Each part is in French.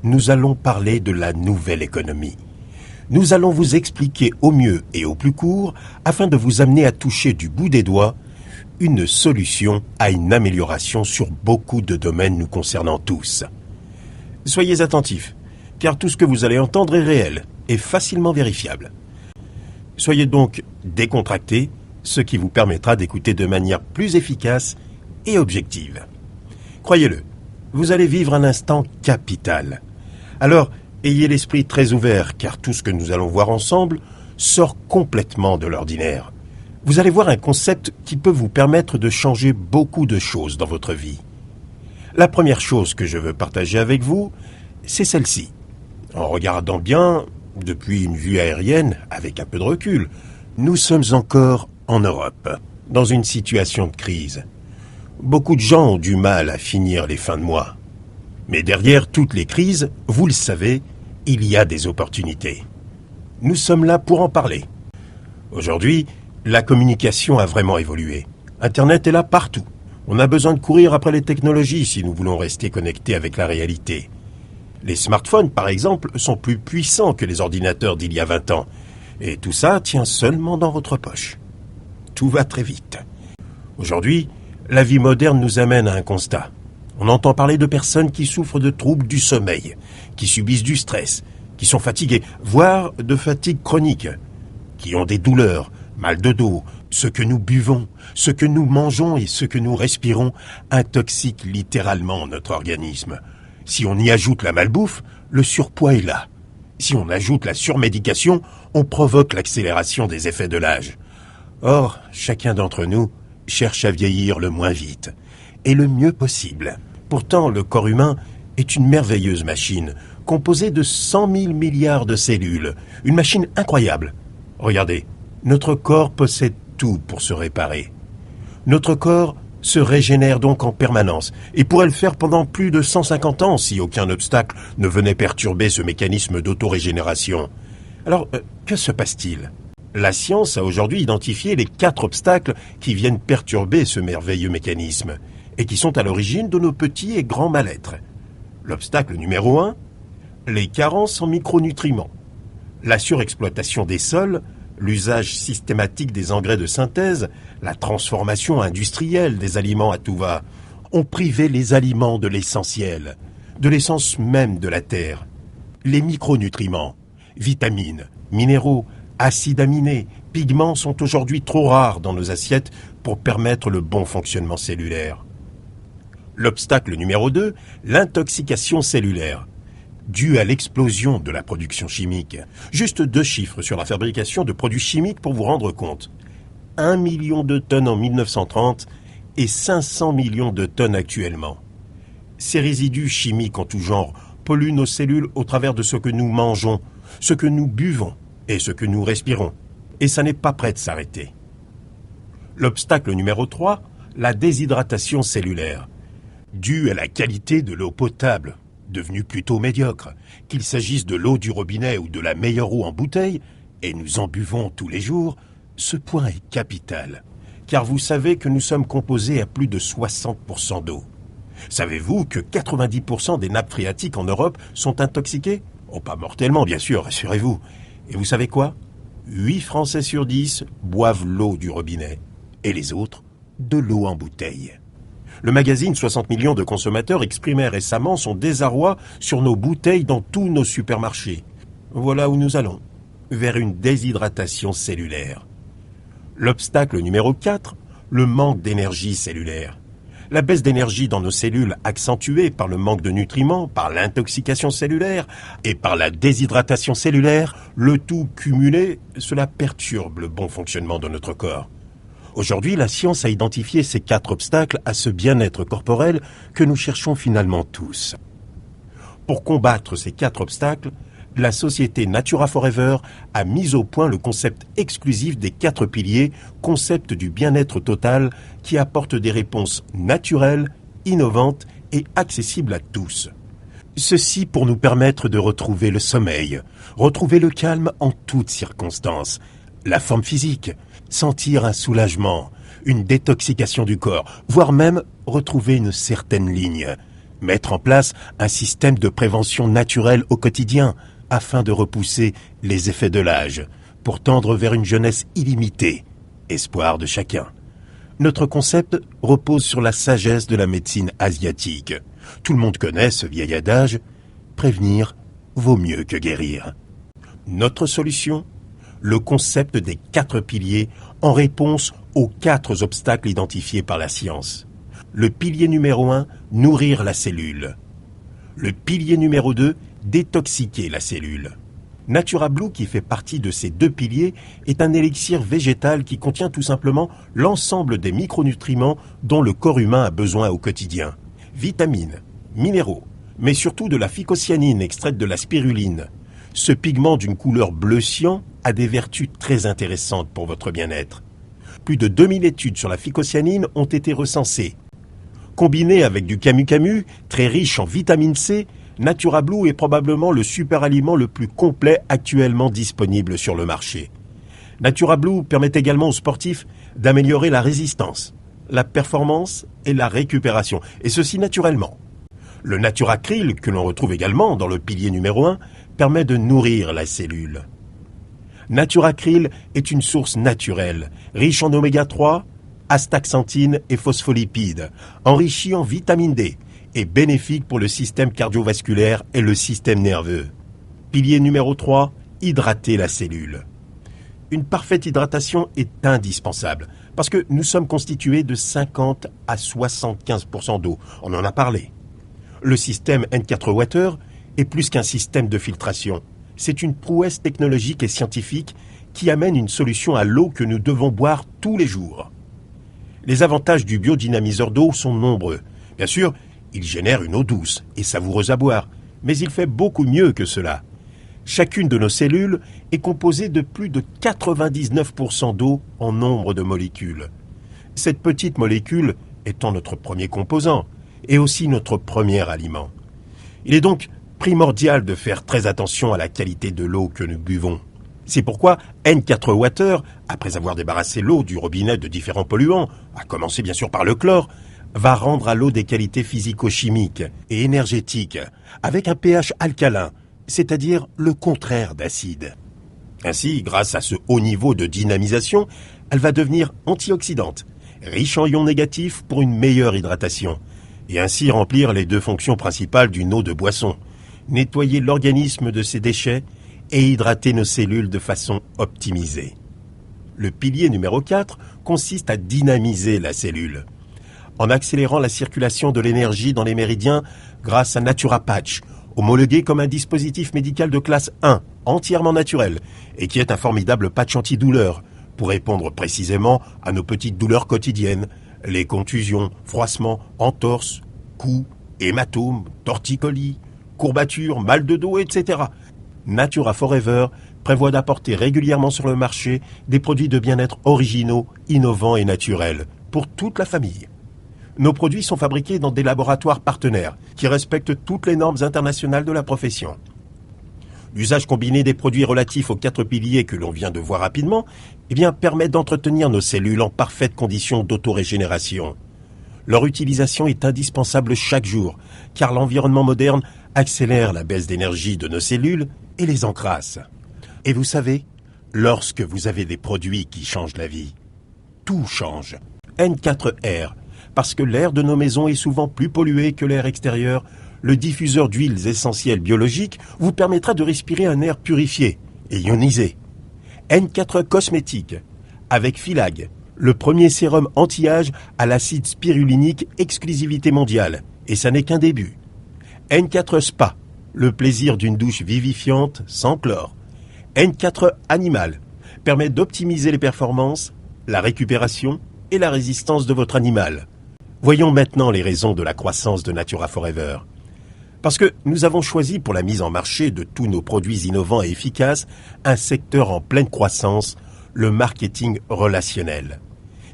nous allons parler de la nouvelle économie. Nous allons vous expliquer au mieux et au plus court, afin de vous amener à toucher du bout des doigts une solution à une amélioration sur beaucoup de domaines nous concernant tous. Soyez attentifs, car tout ce que vous allez entendre est réel et facilement vérifiable. Soyez donc décontractés, ce qui vous permettra d'écouter de manière plus efficace et objective. Croyez-le, vous allez vivre un instant capital. Alors, ayez l'esprit très ouvert, car tout ce que nous allons voir ensemble sort complètement de l'ordinaire. Vous allez voir un concept qui peut vous permettre de changer beaucoup de choses dans votre vie. La première chose que je veux partager avec vous, c'est celle-ci. En regardant bien, depuis une vue aérienne, avec un peu de recul, nous sommes encore en Europe, dans une situation de crise. Beaucoup de gens ont du mal à finir les fins de mois. Mais derrière toutes les crises, vous le savez, il y a des opportunités. Nous sommes là pour en parler. Aujourd'hui, la communication a vraiment évolué. Internet est là partout. On a besoin de courir après les technologies si nous voulons rester connectés avec la réalité. Les smartphones, par exemple, sont plus puissants que les ordinateurs d'il y a 20 ans. Et tout ça tient seulement dans votre poche. Tout va très vite. Aujourd'hui, la vie moderne nous amène à un constat. On entend parler de personnes qui souffrent de troubles du sommeil, qui subissent du stress, qui sont fatiguées, voire de fatigue chronique, qui ont des douleurs, mal de dos. Ce que nous buvons, ce que nous mangeons et ce que nous respirons intoxique littéralement notre organisme. Si on y ajoute la malbouffe, le surpoids est là. Si on ajoute la surmédication, on provoque l'accélération des effets de l'âge. Or, chacun d'entre nous cherche à vieillir le moins vite et le mieux possible. Pourtant, le corps humain est une merveilleuse machine, composée de 100 000 milliards de cellules. Une machine incroyable. Regardez, notre corps possède tout pour se réparer. Notre corps se régénère donc en permanence et pourrait le faire pendant plus de 150 ans si aucun obstacle ne venait perturber ce mécanisme d'autorégénération. Alors, que se passe-t-il ? La science a aujourd'hui identifié les 4 obstacles qui viennent perturber ce merveilleux mécanisme et qui sont à l'origine de nos petits et grands mal-être. L'obstacle numéro 1, les carences en micronutriments. La surexploitation des sols, l'usage systématique des engrais de synthèse, la transformation industrielle des aliments à tout va, ont privé les aliments de l'essentiel, de l'essence même de la terre. Les micronutriments, vitamines, minéraux, acides aminés, pigments sont aujourd'hui trop rares dans nos assiettes pour permettre le bon fonctionnement cellulaire. L'obstacle numéro 2, l'intoxication cellulaire, due à l'explosion de la production chimique. Juste 2 chiffres sur la fabrication de produits chimiques pour vous rendre compte. 1 million de tonnes en 1930 et 500 millions de tonnes actuellement. Ces résidus chimiques en tout genre polluent nos cellules au travers de ce que nous mangeons, ce que nous buvons et ce que nous respirons. Et ça n'est pas prêt de s'arrêter. L'obstacle numéro 3, la déshydratation cellulaire, due à la qualité de l'eau potable, devenue plutôt médiocre, qu'il s'agisse de l'eau du robinet ou de la meilleure eau en bouteille, et nous en buvons tous les jours, ce point est capital, car vous savez que nous sommes composés à plus de 60% d'eau. Savez-vous que 90% des nappes phréatiques en Europe sont intoxiquées ? Oh, pas mortellement, bien sûr, rassurez-vous. Et vous savez quoi ? 8 Français sur 10 boivent l'eau du robinet, et les autres, de l'eau en bouteille. Le magazine 60 millions de consommateurs exprimait récemment son désarroi sur nos bouteilles dans tous nos supermarchés. Voilà où nous allons, vers une déshydratation cellulaire. L'obstacle numéro 4, le manque d'énergie cellulaire. La baisse d'énergie dans nos cellules accentuée par le manque de nutriments, par l'intoxication cellulaire et par la déshydratation cellulaire, le tout cumulé, cela perturbe le bon fonctionnement de notre corps. Aujourd'hui, la science a identifié ces 4 obstacles à ce bien-être corporel que nous cherchons finalement tous. Pour combattre ces 4 obstacles, la société Natura Forever a mis au point le concept exclusif des 4 piliers, concept du bien-être total qui apporte des réponses naturelles, innovantes et accessibles à tous. Ceci pour nous permettre de retrouver le sommeil, retrouver le calme en toutes circonstances, la forme physique, sentir un soulagement, une détoxication du corps, voire même retrouver une certaine ligne, Mettre en place un système de prévention naturelle au quotidien afin de repousser les effets de l'âge pour tendre vers une jeunesse illimitée, espoir de chacun. Notre concept repose sur la sagesse de la médecine asiatique. Tout le monde connaît ce vieil adage, prévenir vaut mieux que guérir. Notre solution, le concept des 4 piliers en réponse aux 4 obstacles identifiés par la science. Le pilier numéro 1, nourrir la cellule. Le pilier numéro 2, détoxiquer la cellule. NaturaBlue, qui fait partie de ces 2 piliers, est un élixir végétal qui contient tout simplement l'ensemble des micronutriments dont le corps humain a besoin au quotidien. Vitamines, minéraux, mais surtout de la phycocyanine extraite de la spiruline. Ce pigment d'une couleur bleu cyan a des vertus très intéressantes pour votre bien-être. Plus de 2000 études sur la phycocyanine ont été recensées. Combiné avec du camu-camu, très riche en vitamine C, NaturaBlue est probablement le super-aliment le plus complet actuellement disponible sur le marché. NaturaBlue permet également aux sportifs d'améliorer la résistance, la performance et la récupération, et ceci naturellement. Le NaturaKrill, que l'on retrouve également dans le pilier numéro 1, permet de nourrir la cellule. NaturaKrill est une source naturelle, riche en oméga 3, astaxanthine et phospholipides, enrichie en vitamine D et bénéfique pour le système cardiovasculaire et le système nerveux. Pilier numéro 3, hydrater la cellule. Une parfaite hydratation est indispensable parce que nous sommes constitués de 50 à 75% d'eau. On en a parlé. Le système N4 Water est plus qu'un système de filtration. C'est une prouesse technologique et scientifique qui amène une solution à l'eau que nous devons boire tous les jours. Les avantages du biodynamiseur d'eau sont nombreux. Bien sûr, il génère une eau douce et savoureuse à boire, mais il fait beaucoup mieux que cela. Chacune de nos cellules est composée de plus de 99% d'eau en nombre de molécules. Cette petite molécule étant notre premier composant et aussi notre premier aliment. Il est donc primordial de faire très attention à la qualité de l'eau que nous buvons. C'est pourquoi N4 Water, après avoir débarrassé l'eau du robinet de différents polluants, à commencer bien sûr par le chlore, va rendre à l'eau des qualités physico-chimiques et énergétiques, avec un pH alcalin, c'est-à-dire le contraire d'acide. Ainsi, grâce à ce haut niveau de dynamisation, elle va devenir antioxydante, riche en ions négatifs pour une meilleure hydratation, et ainsi remplir les 2 fonctions principales d'une eau de boisson, nettoyer l'organisme de ses déchets et hydrater nos cellules de façon optimisée. Le pilier numéro 4 consiste à dynamiser la cellule, en accélérant la circulation de l'énergie dans les méridiens grâce à NaturaPatch, homologué comme un dispositif médical de classe 1, entièrement naturel, et qui est un formidable patch antidouleur, pour répondre précisément à nos petites douleurs quotidiennes, les contusions, froissements, entorses, coups, hématomes, torticolis, courbatures, mal de dos, etc. Natura Forever prévoit d'apporter régulièrement sur le marché des produits de bien-être originaux, innovants et naturels, pour toute la famille. Nos produits sont fabriqués dans des laboratoires partenaires qui respectent toutes les normes internationales de la profession. L'usage combiné des produits relatifs aux 4 piliers que l'on vient de voir rapidement permet d'entretenir nos cellules en parfaite condition d'autorégénération. Leur utilisation est indispensable chaque jour, car l'environnement moderne accélère la baisse d'énergie de nos cellules et les encrasse. Et vous savez, lorsque vous avez des produits qui changent la vie, tout change. N4R, parce que l'air de nos maisons est souvent plus pollué que l'air extérieur, le diffuseur d'huiles essentielles biologiques vous permettra de respirer un air purifié et ionisé. N4 Cosmétique, avec Filag, le premier sérum anti-âge à l'acide spirulinique exclusivité mondiale, et ça n'est qu'un début. N4 Spa, le plaisir d'une douche vivifiante sans chlore. N4 Animal, permet d'optimiser les performances, la récupération et la résistance de votre animal. Voyons maintenant les raisons de la croissance de Natura Forever. Parce que nous avons choisi pour la mise en marché de tous nos produits innovants et efficaces un secteur en pleine croissance, le marketing relationnel.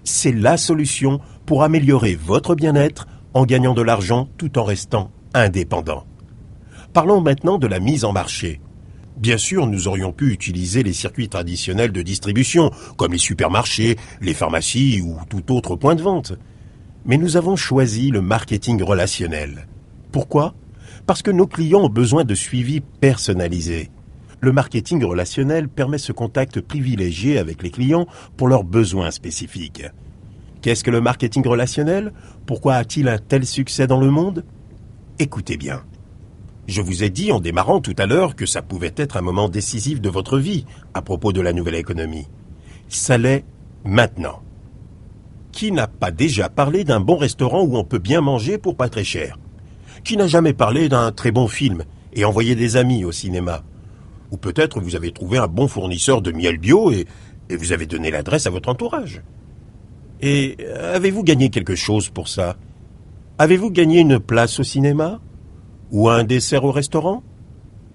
C'est la solution pour améliorer votre bien-être en gagnant de l'argent tout en restant indépendant. Parlons maintenant de la mise en marché. Bien sûr, nous aurions pu utiliser les circuits traditionnels de distribution, comme les supermarchés, les pharmacies ou tout autre point de vente. Mais nous avons choisi le marketing relationnel. Pourquoi ? Parce que nos clients ont besoin de suivi personnalisé. Le marketing relationnel permet ce contact privilégié avec les clients pour leurs besoins spécifiques. Qu'est-ce que le marketing relationnel ? Pourquoi a-t-il un tel succès dans le monde ? Écoutez bien. Je vous ai dit en démarrant tout à l'heure que ça pouvait être un moment décisif de votre vie à propos de la nouvelle économie. Ça l'est maintenant. Qui n'a pas déjà parlé d'un bon restaurant où on peut bien manger pour pas très cher ? Qui n'a jamais parlé d'un très bon film et envoyé des amis au cinéma ? Ou peut-être vous avez trouvé un bon fournisseur de miel bio et vous avez donné l'adresse à votre entourage. Et avez-vous gagné quelque chose pour ça ? Avez-vous gagné une place au cinéma ? Ou un dessert au restaurant ?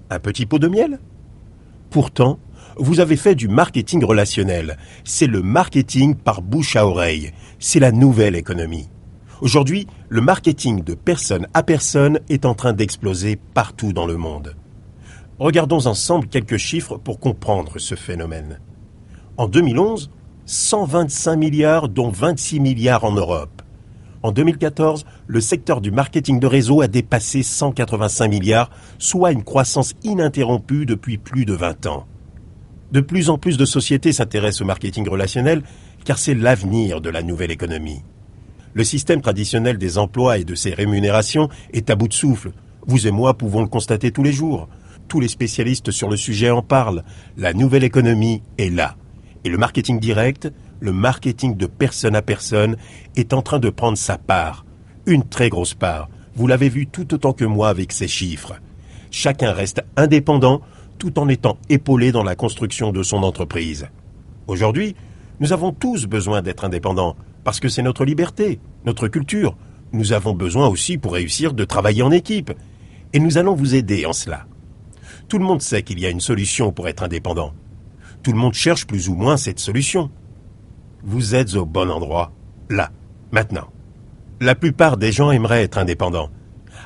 Un petit pot de miel ? Pourtant, vous avez fait du marketing relationnel. C'est le marketing par bouche à oreille. C'est la nouvelle économie. Aujourd'hui, le marketing de personne à personne est en train d'exploser partout dans le monde. Regardons ensemble quelques chiffres pour comprendre ce phénomène. En 2011, 125 milliards, dont 26 milliards en Europe. En 2014, le secteur du marketing de réseau a dépassé 185 milliards, soit une croissance ininterrompue depuis plus de 20 ans. De plus en plus de sociétés s'intéressent au marketing relationnel car c'est l'avenir de la nouvelle économie. Le système traditionnel des emplois et de ses rémunérations est à bout de souffle. Vous et moi pouvons le constater tous les jours. Tous les spécialistes sur le sujet en parlent. La nouvelle économie est là. Et le marketing direct, le marketing de personne à personne, est en train de prendre sa part. Une très grosse part. Vous l'avez vu tout autant que moi avec ces chiffres. Chacun reste indépendant tout en étant épaulé dans la construction de son entreprise. Aujourd'hui, nous avons tous besoin d'être indépendants parce que c'est notre liberté, notre culture. Nous avons besoin aussi pour réussir de travailler en équipe. Et nous allons vous aider en cela. Tout le monde sait qu'il y a une solution pour être indépendant. Tout le monde cherche plus ou moins cette solution. Vous êtes au bon endroit, là, maintenant. La plupart des gens aimeraient être indépendants,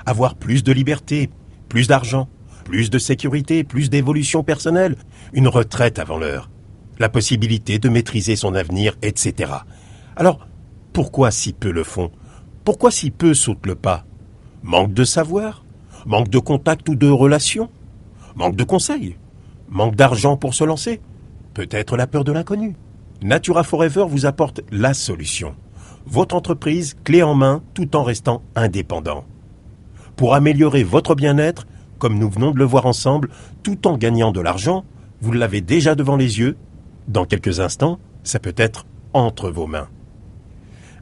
avoir plus de liberté, plus d'argent, plus de sécurité, plus d'évolution personnelle, une retraite avant l'heure, la possibilité de maîtriser son avenir, etc. Alors, pourquoi si peu le font ? Pourquoi si peu sautent le pas ? Manque de savoir ? Manque de contact ou de relations ? Manque de conseils ? Manque d'argent pour se lancer ? Peut-être la peur de l'inconnu. Natura Forever vous apporte la solution. Votre entreprise clé en main tout en restant indépendant. Pour améliorer votre bien-être, comme nous venons de le voir ensemble, tout en gagnant de l'argent, vous l'avez déjà devant les yeux. Dans quelques instants, ça peut être entre vos mains.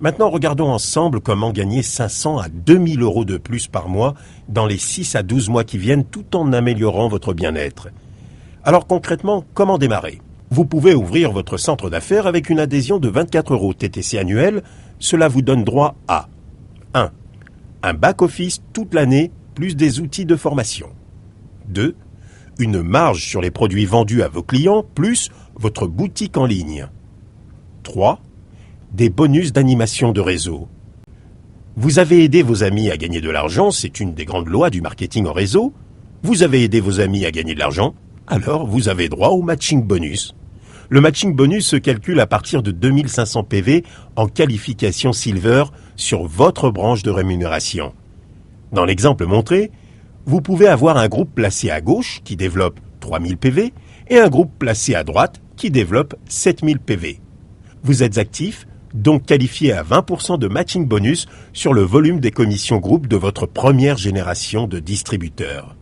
Maintenant, regardons ensemble comment gagner 500 à 2000 euros de plus par mois dans les 6 à 12 mois qui viennent tout en améliorant votre bien-être. Alors concrètement, comment démarrer ? Vous pouvez ouvrir votre centre d'affaires avec une adhésion de 24 euros TTC annuel. Cela vous donne droit à 1. Un back-office toute l'année plus des outils de formation. 2. Une marge sur les produits vendus à vos clients plus votre boutique en ligne. 3. Des bonus d'animation de réseau. Vous avez aidé vos amis à gagner de l'argent, c'est une des grandes lois du marketing en réseau. Vous avez aidé vos amis à gagner de l'argent, alors vous avez droit au matching bonus. Le matching bonus se calcule à partir de 2500 PV en qualification Silver sur votre branche de rémunération. Dans l'exemple montré, vous pouvez avoir un groupe placé à gauche qui développe 3000 PV et un groupe placé à droite qui développe 7000 PV. Vous êtes actif, donc qualifié à 20% de matching bonus sur le volume des commissions groupes de votre première génération de distributeurs.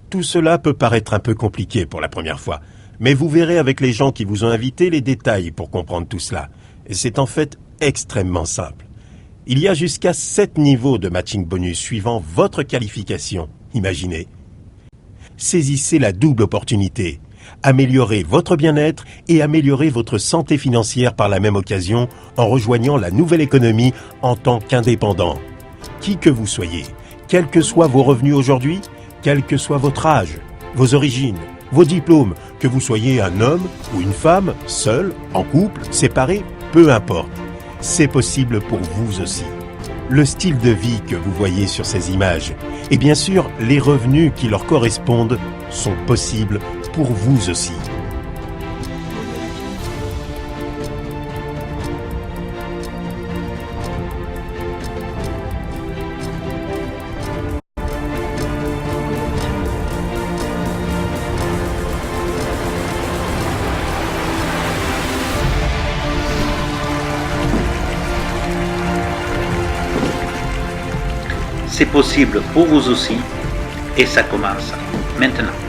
Tout cela peut paraître un peu compliqué pour la première fois, mais vous verrez avec les gens qui vous ont invité les détails pour comprendre tout cela. Et c'est en fait extrêmement simple. Il y a jusqu'à 7 niveaux de matching bonus suivant votre qualification, imaginez. Saisissez la double opportunité. Améliorez votre bien-être et améliorez votre santé financière par la même occasion en rejoignant la nouvelle économie en tant qu'indépendant. Qui que vous soyez, quels que soient vos revenus aujourd'hui, quel que soit votre âge, vos origines, vos diplômes, que vous soyez un homme ou une femme, seul, en couple, séparé, peu importe. C'est possible pour vous aussi. Le style de vie que vous voyez sur ces images et bien sûr les revenus qui leur correspondent sont possibles pour vous aussi. C'est possible pour vous aussi et ça commence maintenant.